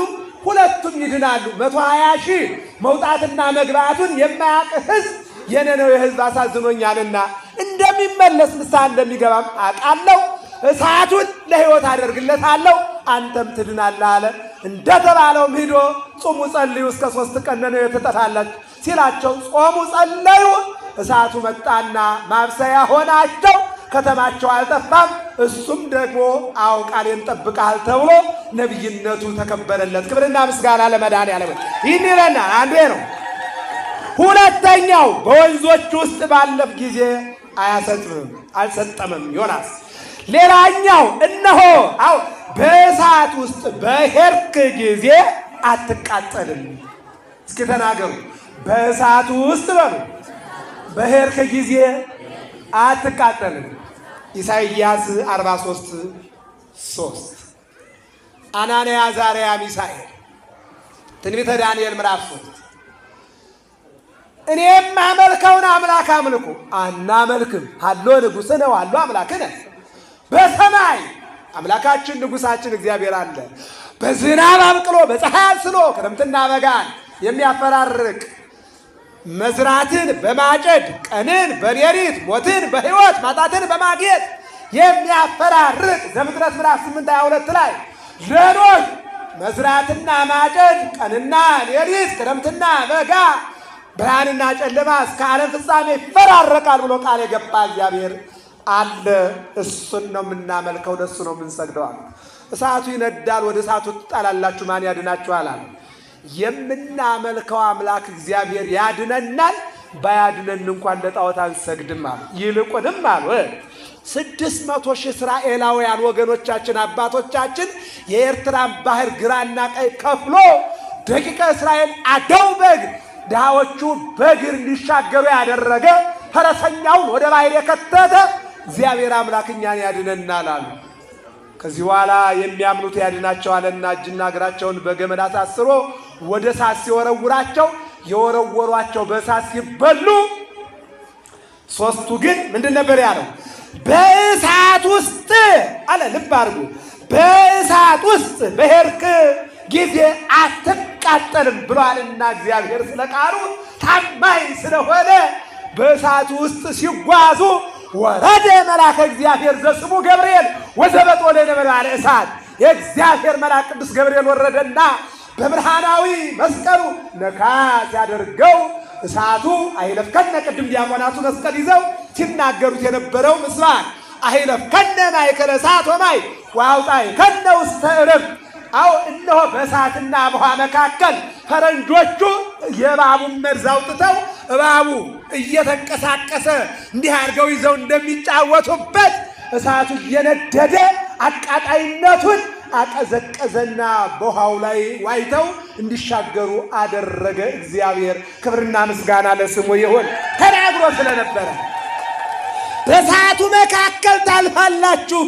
ሁለቱም ይድናሉ። 120 ሺህ መውጣትና መግባቱን የማያውቅ ሕዝብ የነነዌ ሕዝብ አሳዝኖኛልና እንደሚመለስ ንስሐ እንደሚገባም አውቃለሁ። እሳቱን ለሕይወት አደርግለታለሁ፣ አንተም ትድናለህ አለ። እንደተባለውም ሂዶ ጾሙ ጸልዩ እስከ 3 ቀን ነው ትጠፋላችሁ ሲላቸው ጾሙ ጸለዩ። እሳቱ መጣና ማብሰያ ሆናቸው። ከተማቸው አልጠፋም። እሱም ደግሞ አዎ ቃሌን ጠብቀሃል ተብሎ ነቢይነቱ ተከበረለት። ክብርና ምስጋና ለመድኃኒዓለም። ይህን ይለናል። አንዱ ነው። ሁለተኛው በወንዞች ውስጥ ባለፍ ጊዜ አልሰጠምም ዮናስ። ሌላኛው እነሆ አዎ በእሳት ውስጥ በሄድክ ጊዜ አትቃጠልም። እስኪ ተናገሩ። በእሳቱ ውስጥ በሉ በሄድክ ጊዜ አትቃጠልም። ኢሳይያስ 43:3 አናንያ አዛርያ ሚሳኤል ትንቢተ ዳንኤል ምዕራፍ 3 እኔ የማመልከውን አምላክ አምልኩ። አናመልክም። ሀሎ ንጉሥነ ወሀሎ አምላክነ። በሰማይ አምላካችን ንጉሳችን እግዚአብሔር አለ። በዝናብ አብቅሎ በፀሐይ አብስሎ ክረምትና በጋን የሚያፈራርቅ መዝራትን በማጨድ ቀንን በሌሊት ሞትን በሕይወት ማጣትን በማግኘት የሚያፈራርቅ ዘፍጥረት ምዕራፍ 8:22 ላይ ለኖህ መዝራትና ማጨድ ቀንና ሌሊት ክረምትና በጋ ብርሃንና ጨለማ እስከ ዓለም ፍጻሜ ይፈራረቃል ብሎ ቃል የገባ እግዚአብሔር አለ። እሱን ነው የምናመልከው፣ ለእሱ ነው የምንሰግደው። እሳቱ ይነዳል፣ ወደ እሳቱ ትጣላላችሁ፣ ማን ያድናችኋል አለ። የምናመልከው አምላክ እግዚአብሔር ያድነናል። ባያድነን እንኳን ለጣዖት አንሰግድም አሉ። ይልቁንም አሉ 600 ሺህ እስራኤላውያን ወገኖቻችን አባቶቻችን የኤርትራን ባህር ግራና ቀኝ ከፍሎ ደቂቀ እስራኤል አደው በእግር ድሃዎቹ በእግር እንዲሻገሩ ያደረገ ፈረሰኛውን ወደ ባህር የከተተ እግዚአብሔር አምላክ እኛን ያድነናል አሉ። ከዚህ በኋላ የሚያምኑት ያድናቸዋልና እጅና እግራቸውን በገመድ አሳስሮ ወደ እሳት ሲወረውራቸው የወረወሯቸው በእሳት ሲበሉ፣ ሦስቱ ግን ምንድን ነበር ያለው? በእሳት ውስጥ አለ። ልብ አድርጉ። በእሳት ውስጥ በሄድክ ጊዜ አትቃጠልም ብሏልና እግዚአብሔር ስለ ቃሉ ታማኝ ስለሆነ በእሳት ውስጥ ሲጓዙ ወረደ መልአከ እግዚአብሔር ዘስሙ ገብርኤል ወዘበጦ ለነበልባለ እሳት። የእግዚአብሔር መልአክ ቅዱስ ገብርኤል ወረደና በብርሃናዊ መስቀሉ ነካ ሲያደርገው እሳቱ አይለፍከነ። ቅድም ዲያቆናቱ መስቀል ይዘው ሲናገሩት የነበረው ምስባክ አይለፍከነ ማእከለ እሳት ወማይ ወአውጣእከነ ውስተ ዕረፍት። አዎ እነሆ በእሳትና በውሃ መካከል ፈረንጆቹ የእባቡን መርዝ አውጥተው እባቡ እየተንቀሳቀሰ እንዲህ አድርገው ይዘው እንደሚጫወቱበት እሳቱ እየነደደ አቃጣይነቱን አቀዘቀዘና በውሃው ላይ ዋይተው እንዲሻገሩ አደረገ። እግዚአብሔር ክብርና ምስጋና ለስሙ ይሁን። ተናግሮ ስለነበረ በእሳቱ መካከል ታልፋላችሁ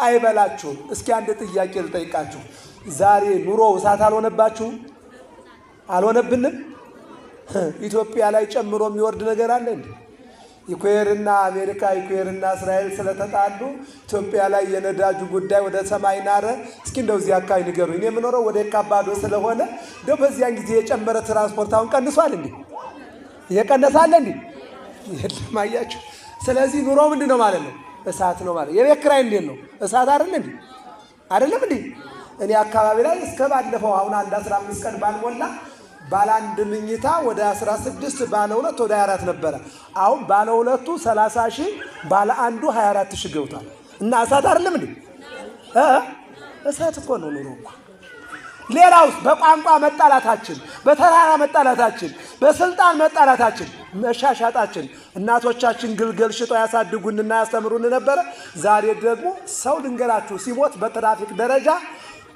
አይበላችሁም። እስኪ አንድ ጥያቄ ልጠይቃችሁ። ዛሬ ኑሮ እሳት አልሆነባችሁ? አልሆነብንም? ኢትዮጵያ ላይ ጨምሮ የሚወርድ ነገር አለ እንዴ? ኢኩዌርና አሜሪካ ኢኩዌርና እስራኤል ስለተጣሉ ኢትዮጵያ ላይ የነዳጁ ጉዳይ ወደ ሰማይ ናረ። እስኪ እንደው እዚህ አካባቢ ንገሩኝ። እኔ የምኖረው ወደ ካባዶ ስለሆነ እንደው በዚያን ጊዜ የጨመረ ትራንስፖርት አሁን ቀንሷል እንዴ? እየቀነሳለ እንዴ? የለም። አያችሁ። ስለዚህ ኑሮ ምንድን ነው ማለት ነው? እሳት ነው ማለት። የቤት ኪራይ እንዴት ነው? እሳት አይደል እንዴ? አይደለም እንዴ? እኔ አካባቢ ላይ እስከ ባለፈው አሁን 15 ቀን ባልሞላ ባለ አንድ ምኝታ ወደ 16 ባለ ሁለት ወደ 24 ነበረ። አሁን ባለ ሁለቱ 30 ሺህ ባለ አንዱ 24 ሺህ ገብቷል። እና እሳት አይደለም እንዴ? እሳት እኮ ነው ኑሮ እኮ። ሌላውስ በቋንቋ መጣላታችን፣ በተራራ መጣላታችን፣ በስልጣን መጣላታችን፣ መሻሻጣችን። እናቶቻችን ግልገል ሽጠው ያሳድጉንና ያስተምሩን ነበረ። ዛሬ ደግሞ ሰው ልንገራችሁ ሲሞት በትራፊክ ደረጃ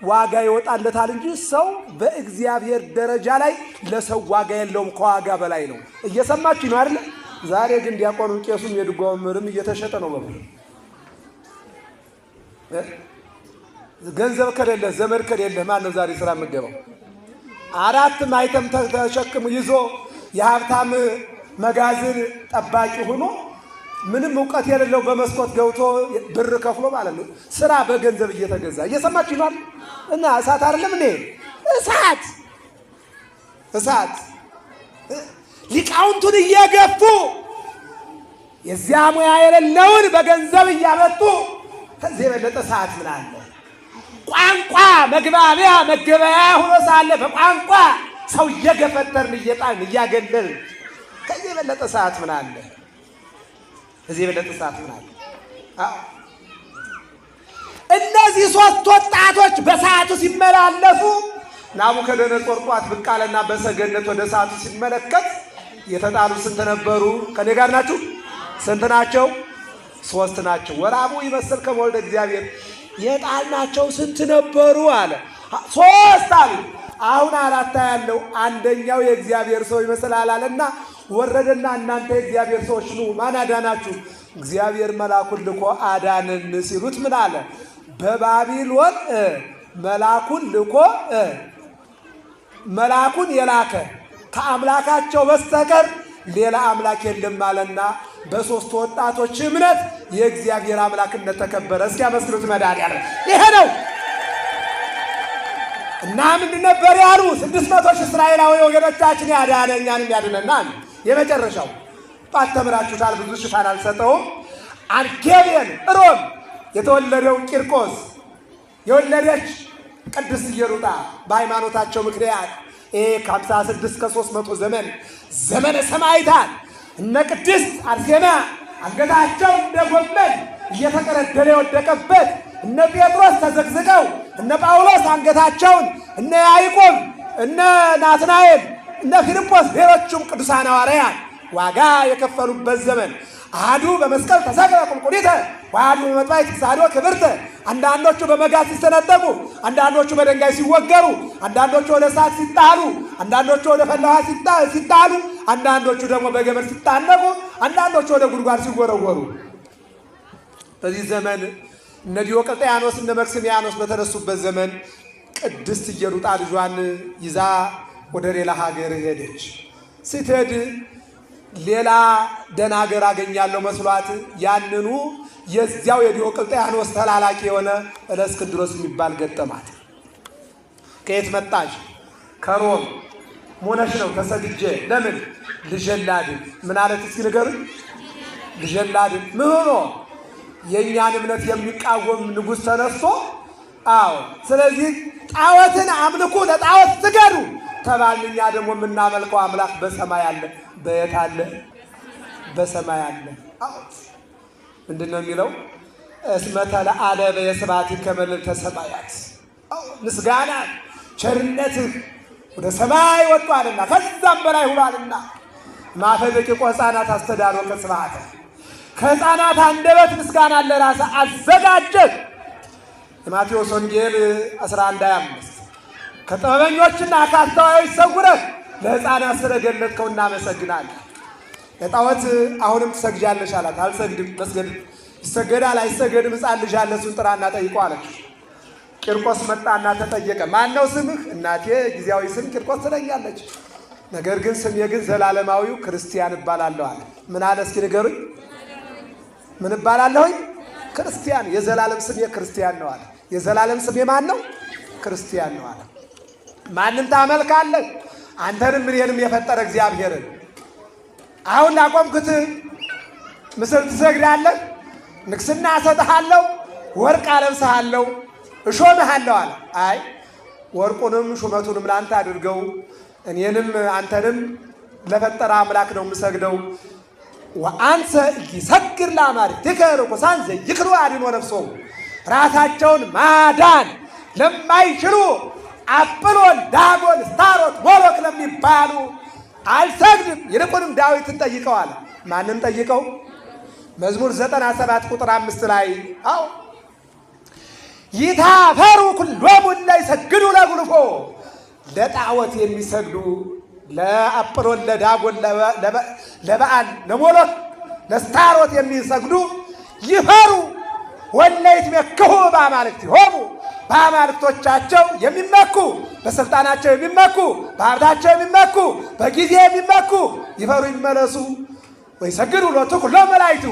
ዋጋ ይወጣለታል እንጂ ሰው በእግዚአብሔር ደረጃ ላይ ለሰው ዋጋ የለውም። ከዋጋ በላይ ነው። እየሰማችሁ ነው አይደል? ዛሬ ግን ዲያቆኑ ቄሱም የድጓው መምህርም እየተሸጠ ነው። ገንዘብ ከሌለ ዘመድ ከሌለ ማን ነው ዛሬ ስራ የምገባው? 4 ማይተም ተሸክሙ ይዞ የሀብታም መጋዘን ጠባቂ ሆኖ ምንም እውቀት የሌለው በመስኮት ገብቶ ብር ከፍሎ ማለት ነው። ስራ በገንዘብ እየተገዛ እየሰማችሁ ይሏል። እና እሳት አይደለም እንዴ? እሳት ሊቃውንቱን እየገፉ የዚያ ሙያ የሌለውን በገንዘብ እያመጡ ከዚህ የበለጠ እሳት ምን አለ? ቋንቋ መግባቢያ መገበያ ሆኖ ሳለ በቋንቋ ሰው እየገፈተርን እየጣልን እያገለልን ከዚህ የበለጠ እሳት ምን አለ? እዚህ የበለጠ እሳት ምን አለ? እነዚህ 3 ወጣቶች በሰዓቱ ሲመላለሱ ናቡከደነፆር ጧት ብቅ አለና በሰገነት ወደ ሰዓቱ ሲመለከት የተጣሉ ስንት ነበሩ? ከኔ ጋር ናችሁ? ስንት ናቸው? 3 ናቸው። ወራቡ ይመስል ከመወልደ እግዚአብሔር የጣልናቸው ስንት ነበሩ አለ። 3 አሉ። አሁን 4 ያለው አንደኛው የእግዚአብሔር ሰው ይመስላል አለና ወረደና እናንተ የእግዚአብሔር ሰዎች ኑ፣ ማን አዳናችሁ? እግዚአብሔር መልአኩን ልኮ አዳነን ሲሉት ምን አለ? በባቢሎን መልአኩን ልኮ መልአኩን የላከ ከአምላካቸው በስተቀር ሌላ አምላክ የለም አለና በ3 ወጣቶች እምነት የእግዚአብሔር አምላክነት ተከበረ። እስኪ አመስግኑት መድኃኒዓለም። ይሄ ነው እና ምንድን ነበር ያሉ? 600 ሺህ እስራኤላዊ ወገኖቻችን ያዳነ እኛንም ያድነናል። የመጨረሻው ባተምራችሁታል፣ ብዙ ሽፋን አልሰጠውም። አርኬብየን ሮም የተወለደው ቂርቆስ የወለደች ቅድስት ኢየሩጣ በሃይማኖታቸው ምክንያት ከ56 ከ300 ዘመነ ሰማዕታት እነ ቅድስት አርሴማ አንገታቸው እንደ ጎመን እየተቀረደለ የወደቀበት፣ እነ ጴጥሮስ ተዘግዝቀው፣ እነ ጳውሎስ አንገታቸውን፣ እነ ያዕቆብ፣ እነ ናትናኤል፣ እነ ፊልጶስ ሌሎቹም ቅዱሳን ሐዋርያት ዋጋ የከፈሉበት ዘመን። አሐዱ በመስቀል ተሰቅለ ቁልቁሊተ ወአሐዱ በመጥባዕት ተሳዶ ክብርተ። አንዳንዶቹ በመጋዝ ሲሰነጠቁ፣ አንዳንዶቹ በድንጋይ ሲወገሩ፣ አንዳንዶቹ ወደ እሳት ሲጣሉ፣ አንዳንዶቹ ወደ ፈላ ውሃ ሲጣሉ፣ አንዳንዶቹ ደግሞ በገመድ ሲታነቁ፣ አንዳንዶቹ ወደ ጉድጓድ ሲወረወሩ። በዚህ ዘመን እነ ዲዮቅልጥያኖስ እነ መክስሚያኖስ በተነሱበት ዘመን ቅድስት ኢየሩጣ ልጇን ይዛ ወደ ሌላ ሀገር ሄደች። ስትሄድ ሌላ ደህና ሀገር አገኛለሁ መስሏት ያንኑ የዚያው የዲዮቅልጥያኖስ ተላላኪ የሆነ እለእስክንድሮስ የሚባል ገጠማት። ከየት መጣች? ከሮም ሞነሽ ነው ተሰግጄ። ለምን? ልጄን ላድን። ምን አለት? እስኪ ንገሩኝ። ልጄን ላድን ምን ሆኖ? የእኛን እምነት የሚቃወም ንጉሥ ተነስቶ፣ አዎ ስለዚህ ጣዖትን አምልኩ፣ ለጣዖት ስገዱ ተባልን። እኛ ደግሞ የምናመልከው አምላክ በሰማይ አለ። በየት አለ? በሰማይ አለ። ምንድን ነው የሚለው? እስመ ተለዓለበ የስብሐቲከ መልዕልተ ሰማያት። ምስጋና ቸርነትህ ወደ ሰማይ ወጥቷልና ከዛም በላይ ሁሏልና። ማፈ ደቂቆ ሕፃናት አስተዳሎ ከስብሐተ። ከሕፃናት አንደበት ምስጋና ለራስህ አዘጋጀህ። የማቴዎስ ወንጌል 11:25 ከጥበበኞችና ከአስተዋዮች ሰውረህ ለሕፃናት ስለገለጥከው እናመሰግናለን። ለጣዖት አሁንም ትሰግጃለሽ አላት። አልሰግድም። መስገድ ይሰገዳል አይሰገድም? ሕፃን ልጅ አለ፣ እሱን ጥራና ጠይቀው አለች። ቂርቆስ መጣና ተጠየቀ። ማን ነው ስምህ? እናቴ ጊዜያዊ ስም ቂርቆስ ትለኛለች፣ ነገር ግን ስሜ ግን ዘላለማዊው ክርስቲያን እባላለሁ አለ። ምን አለ? እስኪ ንገሩኝ። ምን እባላለሁኝ? ክርስቲያን። የዘላለም ስሜ ክርስቲያን ነው አለ። የዘላለም ስሜ ማን ነው? ክርስቲያን ነው አለ። ማንም ታመልካለህ? አንተንም እኔንም የፈጠረ እግዚአብሔርን። አሁን ላቆምኩት ምስል ትሰግዳለህ? ንግስና እሰጥሃለሁ፣ ወርቅ አለብስሃለሁ፣ እሾምሃለሁ አለ። አይ ወርቁንም ሹመቱንም ለአንተ አድርገው፣ እኔንም አንተንም ለፈጠረ አምላክ ነው የምሰግደው። ወአንሰ ይሰግድ ለአማልክቲከ ርኩሳን ዘይክሉ አድኅኖ ነፍሶሙ። ራሳቸውን ማዳን ለማይችሉ አጵሎን፣ ዳጎን፣ አስታሮት፣ ሞሎክ ለሚባሉ አልሰግድም። ይልቁንም ዳዊትን ጠይቀዋል። ማንን ጠይቀው? መዝሙር 97 ቁጥር 5 ላይ አዎ ይታፈሩ ኩሎሙ እለ ይሰግዱ ለጉልፎ፣ ለጣዖት የሚሰግዱ ለአጵሎን፣ ለዳጎን፣ ለበዓል፣ ለሞሎክ፣ ለአስታሮት የሚሰግዱ ይፈሩ። ወእለ ይትመክሑ በአማልክቲሆሙ፣ በአማልክቶቻቸው የሚመኩ፣ በስልጣናቸው የሚመኩ፣ በሀብታቸው የሚመኩ፣ በጊዜ የሚመኩ ይፈሩ ይመለሱ። ወይሰግዱ ሎቱ ኩሎሙ መላእክቱ፣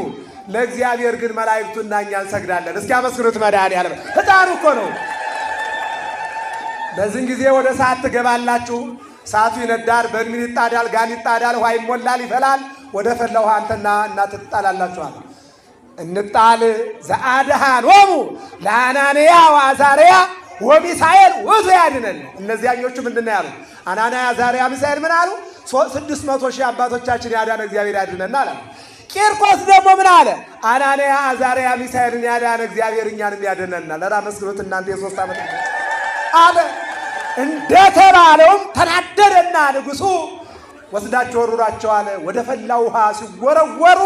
ለእግዚአብሔር ግን መላእክቱና እኛ እንሰግዳለን። እስኪ አመስግኑት መድኃኒዓለም። ሕፃኑ እኮ ነው። በዚህን ጊዜ ወደ እሳት ትገባላችሁ። እሳቱ ይነዳል፣ በርሜል ይጣዳል፣ ጋን ይጣዳል፣ ውሃ ይሞላል፣ ይፈላል። ወደ ፈላ ውሃ አንተና እናትህ ትጣላላችኋል። እንጣል ዘአድኃኖሙ ለአናንያ ወአዛርያ ወሚሳኤል ውእቱ ያድኅነን። እነዚያኞቹ ምንድን ነው ያሉት? አናንያ፣ አዛርያ፣ ሚሳኤል ምን አሉ? 600 ሺህ አባቶቻችን ያዳነ እግዚአብሔር ያድነና አለ። ቂርቆስ ደግሞ ምን አለ? አናንያ፣ አዛርያ፣ ሚሳኤልን ያዳነ እግዚአብሔር እኛንም ያድነናል። ለራ መስክሩት እናንተ የ3 ዓመት አለ። እንደተባለውም ተናደደና ንጉሡ ወስዳቸው ወረዷቸው አለ። ወደ ፈላ ውሃ ሲወረወሩ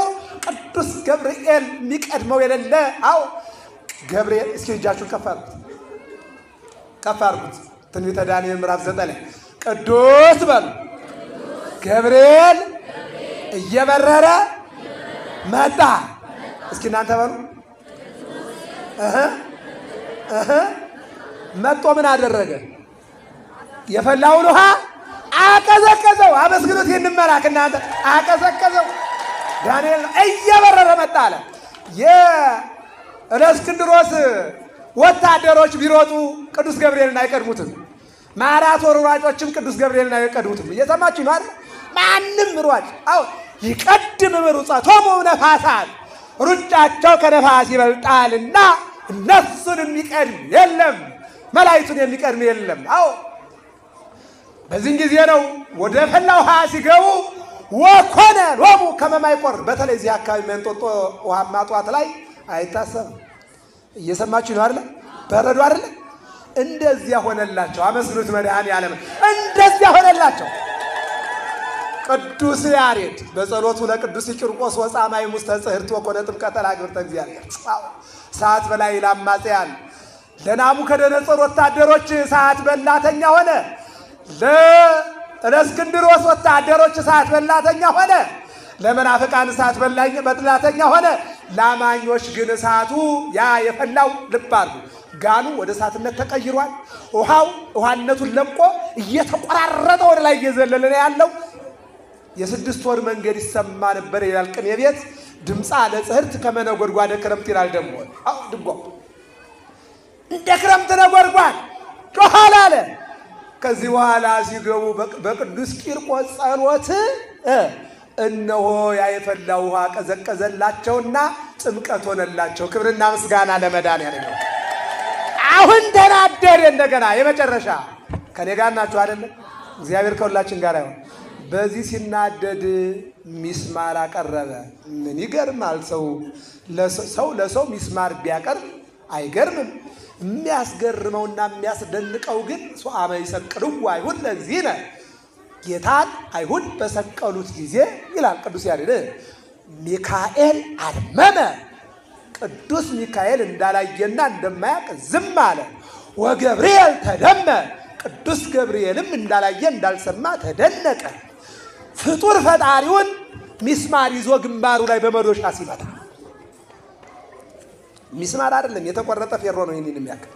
ቅዱስ ገብርኤል የሚቀድመው የሌለ አዎ ገብርኤል። እስኪ እጃችሁን ከፍ አድርጉት፣ ከፍ አድርጉት። ትንቢተ ዳንኤል ምዕራፍ 9 ላይ ቅዱስ በሉ ገብርኤል እየበረረ መጣ። እስኪ እናንተ በሉ መጥቶ ምን አደረገ? የፈላውን ውሃ አቀዘቀዘው። አመስግኑት ይህንን መልአክ እናንተ። አቀዘቀዘው። ዳንኤል እየበረረ መጣ አለ። የእስክንድሮስ ወታደሮች ቢሮጡ ቅዱስ ገብርኤልን አይቀድሙትም። ማራቶን ሯጮችም ቅዱስ ገብርኤልን አይቀድሙትም። እየሰማችሁ ነው አይደል? ማንም ሯጭ አዎ ይቀድም ሩጫቶሙ ነፋሳት፣ ሩጫቸው ከነፋስ ይበልጣልና እነሱን የሚቀድም የለም፣ መላእክቱን የሚቀድም የለም። አዎ በዚህን ጊዜ ነው ወደ ፈላ ውሃ ሲገቡ ወኮነ ሎሙ ከመ ማይ ቆር። በተለይ እዚህ አካባቢ መንጦጦ ውሃማ ጧት ላይ አይታሰብም። እየሰማችሁ ነው አይደል? በረዶ አይደል? እንደዚያ ሆነላቸው። አመስግኑት መድኃኒዓለም። እንደዚያ ሆነላቸው። ቅዱስ ያሬድ በጸሎቱ ለቅዱስ ቂርቆስ ወጻማይ ሙስተ ጽሕርት ወኮነ ጥምቀተ ለአግብርተ እግዚአብሔር። ሰዓት በላይ ለአማጽያን ለናቡከደነፆር ወታደሮች ሰዓት በላተኛ ሆነ። ለእስክንድሮስ ወታደሮች ሰዓት በላተኛ ሆነ። ለመናፍቃን ሰዓት በላተኛ ሆነ። ለአማኞች ግን እሳቱ ያ የፈላው ልብ አድርጉ፣ ጋኑ ወደ እሳትነት ተቀይሯል። ውሃነቱን ለቆ እየተቆራረጠ ወደ ላይ እየዘለለ ነው ያለው። የ6 ወር መንገድ ይሰማ ነበር ይላል ቅኔ ቤት። ድምፃ ለጽሕርት ከመነጎድጓደ ክረምት ይላል ደግሞ። አዎ ድጓ እንደ ክረምት ነጎድጓድ ጮኻል አለ። ከዚህ በኋላ ሲገቡ በቅዱስ ቂርቆስ ጸሎት እነሆ ያ የፈላ ውሃ ቀዘቀዘላቸውና ጥምቀት ሆነላቸው። ክብርና ምስጋና ለመድኃኒዓለም ነው። አሁን ተናደደ እንደገና የመጨረሻ። ከኔ ጋር ናችሁ አይደለ? እግዚአብሔር ከሁላችን ጋር ይሁን። በዚህ ሲናደድ ሚስማር አቀረበ። ምን ይገርማል! ሰው ለሰው ሚስማር ቢያቀርብ አይገርምም። የሚያስገርመውና የሚያስደንቀው ግን ሶአመ ይሰቅልዎ አይሁድ ለእግዚእነ፣ ጌታን አይሁድ በሰቀሉት ጊዜ ይላል ቅዱስ ያሬድ ሚካኤል አድመመ። ቅዱስ ሚካኤል እንዳላየና እንደማያውቅ ዝም አለ። ወገብርኤል ተደመ። ቅዱስ ገብርኤልም እንዳላየ እንዳልሰማ ተደነቀ። ፍጡር ፈጣሪውን ሚስማር ይዞ ግንባሩ ላይ በመዶሻ ሲመታ፣ ሚስማር አይደለም የተቆረጠ ፌሮ ነው ይህንን የሚያክል።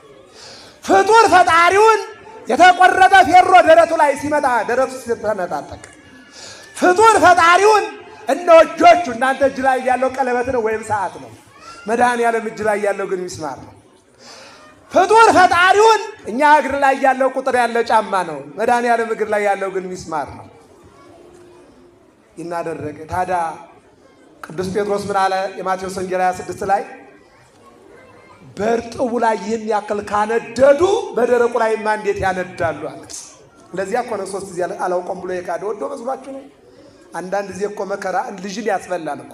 ፍጡር ፈጣሪውን የተቆረጠ ፌሮ ደረቱ ላይ ሲመታ ደረቱ ሲተነጣጠቅ፣ ፍጡር ፈጣሪውን እነ እጆቹ እናንተ እጅ ላይ ያለው ቀለበት ነው ወይም ሰዓት ነው። መድኃኒዓለም እጅ ላይ ያለው ግን ሚስማር ነው። ፍጡር ፈጣሪውን እኛ እግር ላይ ያለው ቁጥር ያለው ጫማ ነው። መድኃኒዓለም እግር ላይ ያለው ግን ሚስማር ነው። ይናደረገ። ታዲያ ቅዱስ ጴጥሮስ ምን አለ? የማቴዎስ ወንጌል 26 ላይ በእርጥቡ ላይ ይህን ያክል ካነደዱ በደረቁ ላይማ እንዴት ያነዳሉ አለ። ለዚያ እኮ ነው 3 ጊዜ አላውቀውም ብሎ የካደ። ወዶ መስሏችሁ ነው? አንዳንድ ጊዜ እኮ መከራ ልጅን ያስበላል እኮ።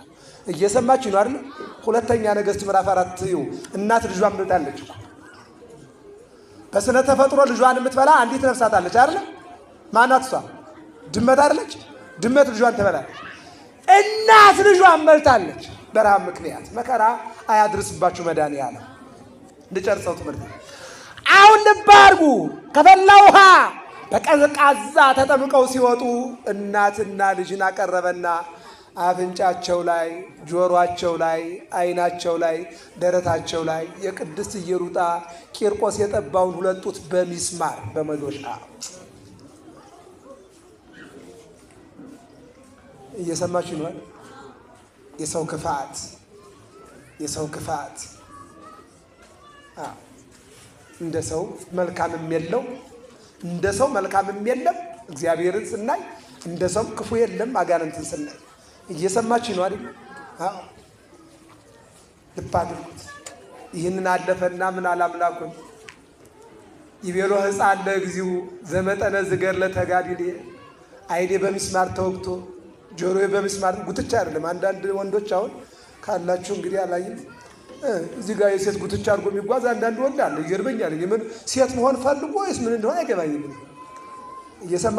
እየሰማችሁ ነው አይደል? ሁለተኛ ነገሥት ምዕራፍ 4 ይኸው እናት ልጇን በልታለች እኮ። በስነ ተፈጥሮ ልጇን የምትበላ አንዲት ነፍሳት አለች አይደል? ማናት እሷ? ድመት አይደለች? ድመት ልጇን ትበላለች። እናት ልጇን በልታለች። በረሃብ ምክንያት መከራ አያድርስባችሁ መድኃኒዓለም። እንድጨርሰው ትምህርት አሁን ልብ አድርጉ። ከፈላ ውሃ በቀዝቃዛ ተጠምቀው ሲወጡ እናትና ልጅን አቀረበና አፍንጫቸው ላይ፣ ጆሮአቸው ላይ፣ ዓይናቸው ላይ፣ ደረታቸው ላይ የቅድስት ኢየሩጣ ቂርቆስ የጠባውን 2 ጡት በሚስማር በመዶሻ እየሰማችሁ ነው። የሰው ክፋት እንደ ሰው መልካምም የለው፣ እንደ ሰው መልካምም የለም። እግዚአብሔርን ስናይ እንደ ሰው ክፉ የለም። አጋንንትን ስናይ እየሰማችሁ ነው አይደል? አዎ ልብ አድርጉት። ይህንን አለፈና ምን አላምላኩን ይቤሎ ሕፃን ለግዚኡ ዘመጠነ ዝገር ለተጋድል አይኔ በሚስማር ተወግቶ ጆሮዬ በሚስማር ጉትቻ አይደለም። አንዳንድ ወንዶች አሁን ካላችሁ እንግዲህ አላየም እዚህ ጋር የሴት ጉትቻ አድርጎ የሚጓዝ አንዳንድ ወንድ አለ። ይገርመኛል። ምን ሴት መሆን ፈልጎ ወይስ ምን እንደሆነ አይገባኝም። እየሰማ